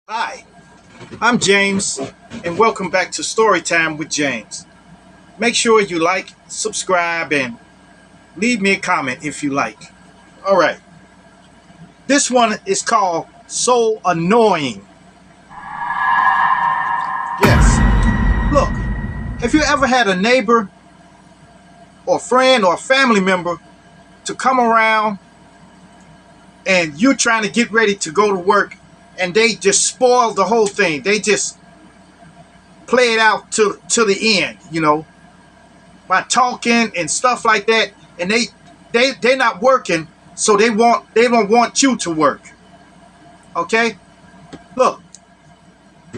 Hi, I'm James, and welcome back to Storytime with James. Make sure you like, subscribe, and leave me a comment if you like. All right, this one is called So Annoying. Yes, look, have you ever had a neighbor or friend or family member to come around and you're trying to get ready to go to work and they just spoil the whole thing? They just play it out to the end, by talking and stuff like that, and they're not working, so they don't want you to work. Okay, look,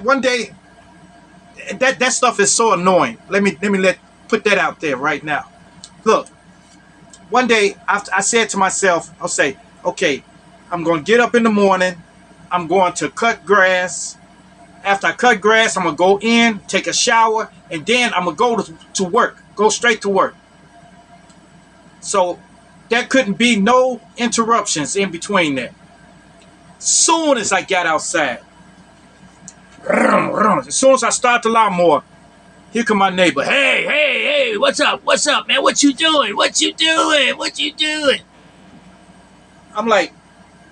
one day that stuff is so annoying. Let put that out there right now. Look, one day I said to myself, I'll say, okay, I'm going to get up in the morning, I'm going to cut grass. After I cut grass, I'm gonna go in, take a shower, and then I'm gonna go to work, go straight to work. So there couldn't be no interruptions in between there. Soon as I got outside, as soon as I start the lawnmower, here come my neighbor. Hey, what's up, man? What you doing? I'm like,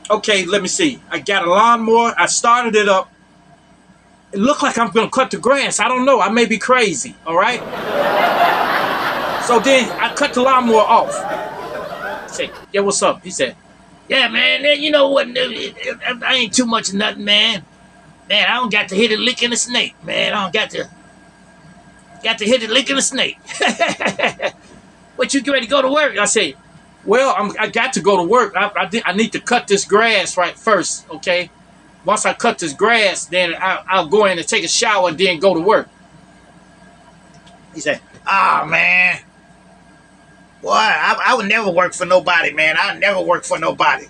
okay, let me see. I got a lawnmower. I started it up. It looked like I'm gonna cut the grass. I don't know. I may be crazy. All right. So then I cut the lawnmower off. I said, yeah, what's up? He said, yeah, man, you know what? I ain't too much of nothing, man. Man, I don't got to hit it licking a snake, man. I don't got to hit it licking a snake. What, you get ready to go to work? I said, well, I got to go to work. I need to cut this grass right first, okay? Once I cut this grass, then I'll go in and take a shower and then go to work. He said, oh, man. Boy, I would never work for nobody, man. I never work for nobody.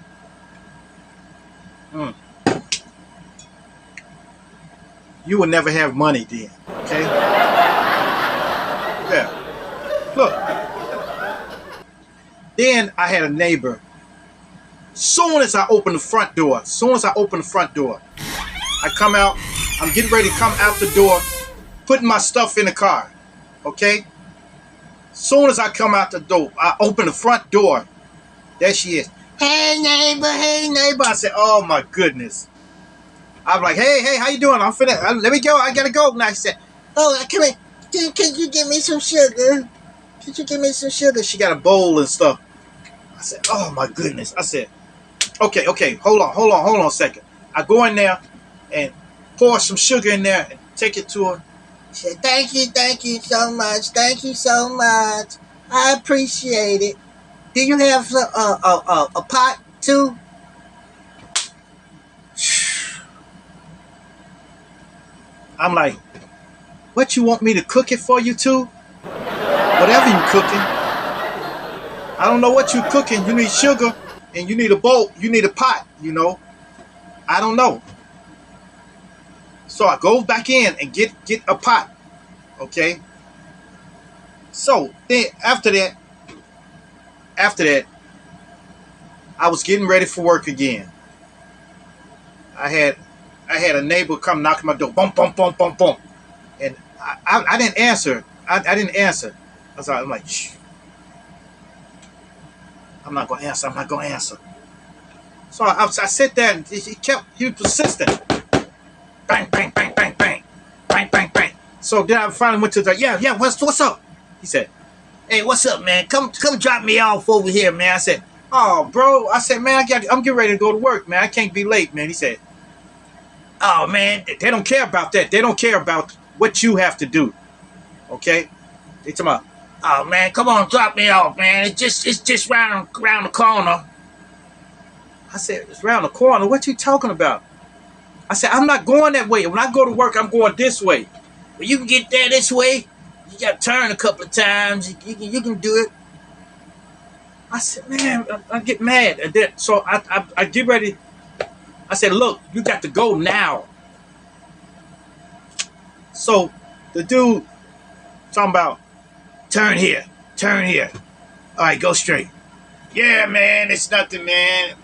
You will never have money then, okay? Yeah. Look. Then I had a neighbor. Soon as I open the front door, I come out. I'm getting ready to come out the door, putting my stuff in the car, okay? Soon as I come out the door, I open the front door. There she is. Hey neighbor. I said, oh my goodness. I'm like, hey, how you doing? I'm finna. Let me go. I gotta go now. She said, oh, come here. Can you give me some sugar? Could you give me some sugar? She got a bowl and stuff. I said, oh my goodness. I said, okay. Hold on a second. I go in there and pour some sugar in there and take it to her. She said, thank you so much. Thank you so much. I appreciate it. Do you have a pot too? I'm like, what, you want me to cook it for you too? Whatever you cooking. I don't know what you cooking. You need sugar and you need a bowl. You need a pot, I don't know. So I go back in and get a pot. Okay. So then after that, I was getting ready for work again. I had a neighbor come knock on my door. Boom, boom, boom, boom, boom. And I didn't answer. I didn't answer. I'm like, shh. I'm not going to answer. So I sat there and he was persistent. Bang, bang, bang, bang, bang. Bang, bang, bang. So then I finally went to the, yeah, what's up? He said, hey, what's up, man? Come drop me off over here, man. I said, oh, bro. I said, man, I'm getting ready to go to work, man. I can't be late, man. He said, oh, man, they don't care about that. They don't care about what you have to do. Okay? They talking about, oh, man, come on, drop me off, man. It's just round the corner. I said, it's round the corner? What you talking about? I said, I'm not going that way. When I go to work, I'm going this way. Well, you can get there this way. You got to turn a couple of times. You can do it. I said, man, I get mad. And then, so I get ready. I said, look, you got to go now. So the dude talking about, turn here. All right, go straight. Yeah, man, it's nothing, man.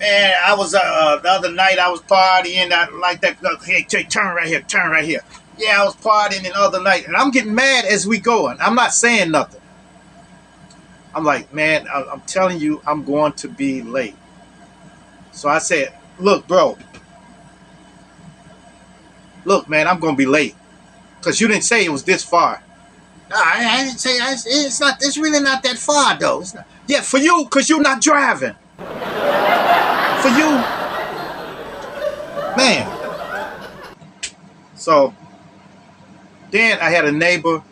Man, I was the other night I was partying like that. Hey, turn right here, turn right here. Yeah, I was partying the other night, and I'm getting mad as we going. I'm not saying nothing. I'm like, man, I'm telling you, I'm going to be late. So I said, look, bro, look, man, I'm going to be late because you didn't say it was this far. No, I didn't say it's not. It's really not that far though. It's not. Yeah, for you, because you're not driving. For you, man. So then I had a neighbor.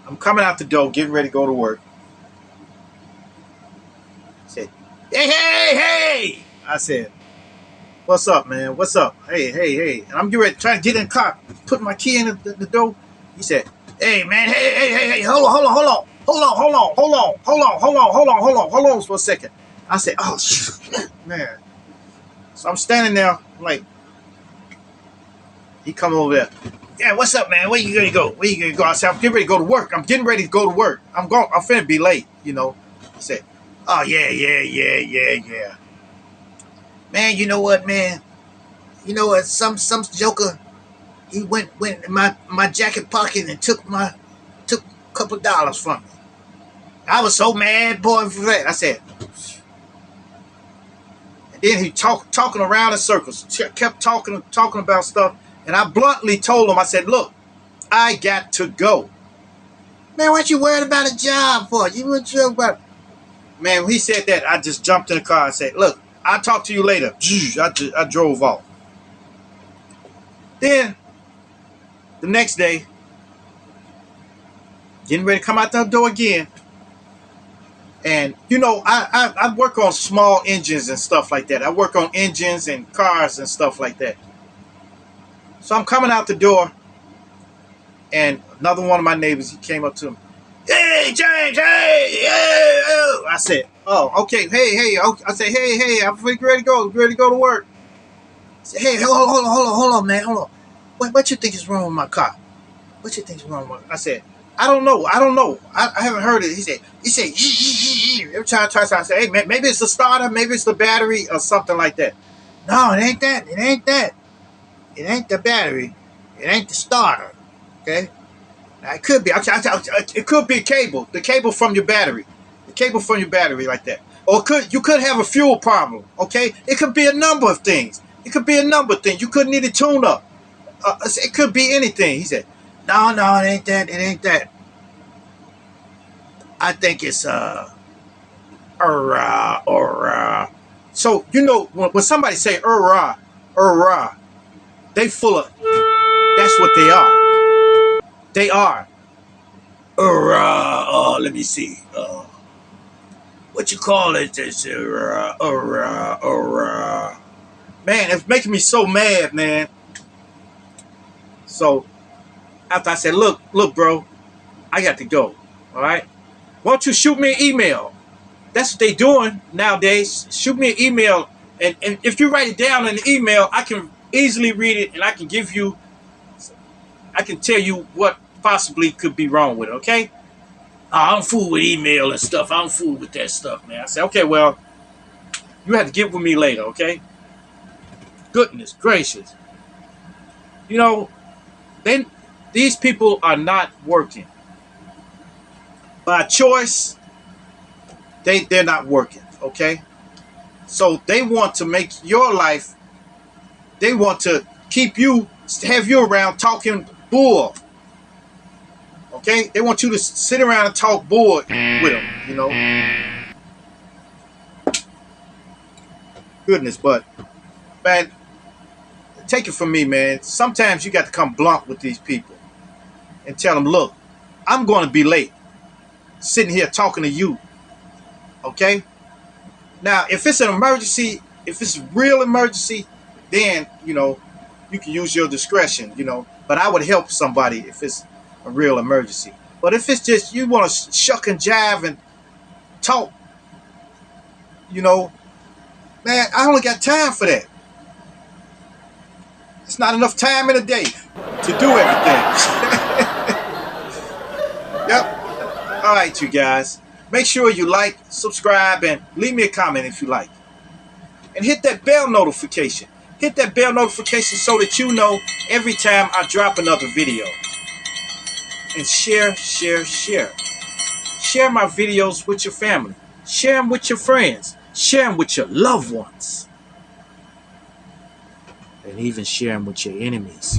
I'm coming out the door, getting ready to go to work. He said, hey, hey, hey. I said, what's up, man? What's up? Hey, hey, hey. And I'm getting ready to try to get in the car, put my key in the door. He said, hey, man, hey, hey, hey, hey, hold on for a second. I said, oh, shit, man. So I'm standing there, like, he come over there. Yeah, what's up, man? Where you gonna go? Where you gonna go? I said, I'm getting ready to go to work. I'm getting ready to go to work. I'm finna be late, you know. He said, oh, yeah. Man, you know what, man? You know what? Some joker, he went in my jacket pocket and took a couple of dollars from me. I was so mad, boy, for that. I said, and then he talking around in circles, kept talking about stuff, and I bluntly told him, I said, look, I got to go. Man, what you worried about a job for? You were sure about. Man, when he said that, I just jumped in the car and said, look, I'll talk to you later. I drove off. Then, the next day, getting ready to come out the door again. And, you know, I work on small engines and stuff like that. I work on engines and cars and stuff like that. So I'm coming out the door, and another one of my neighbors, he came up to him. Hey, James, hey. I said, oh, okay, hey. I said, hey, I'm ready to go to work. I said, hey, hold on, man, hold on. What you think is wrong with my car? What you think is wrong with my? I said, I don't know. I haven't heard it. He said, every time I try to say, hey, man, maybe it's the starter, maybe it's the battery or something like that. No, it ain't that. It ain't the battery. It ain't the starter. Okay? Now, it could be. It could be a cable. The cable from your battery. The cable from your battery like that. Or you could have a fuel problem. Okay? It could be a number of things. You could need a tune-up. It could be anything. He said, no, it ain't that. It ain't that. I think it's So, you know, when somebody say they full of, that's what they are. They are. Let me see. What you call it? This Man, it's making me so mad, man. So, after I said, look, bro, I got to go. All right? Why don't you shoot me an email? That's what they doing nowadays. Shoot me an email. And if you write it down in the email, I can easily read it, and I can tell you what possibly could be wrong with it, okay? I don't fool with email and stuff. I don't fool with that stuff, man. I said, okay, well, you have to get with me later, okay? Goodness gracious. You know, these people are not working. By choice, they're not working, okay? So they want to make your life, they want to have you around talking bull. Okay? They want you to sit around and talk bull with them, you know? Goodness, but, man, take it from me, man. Sometimes you got to come blunt with these people and tell them, look, I'm going to be late sitting here talking to you. Okay? Now, if it's an emergency, if it's a real emergency, then, you know, you can use your discretion, you know. But I would help somebody if it's a real emergency. But if it's just you want to shuck and jive and talk, you know, man, I only got time for that. It's not enough time in a day to do everything. Yep. All right, you guys. Make sure you like, subscribe, and leave me a comment if you like. And hit that bell notification. Hit that bell notification so that you know every time I drop another video. And share, share, share. Share my videos with your family. Share them with your friends. Share them with your loved ones. And even share them with your enemies.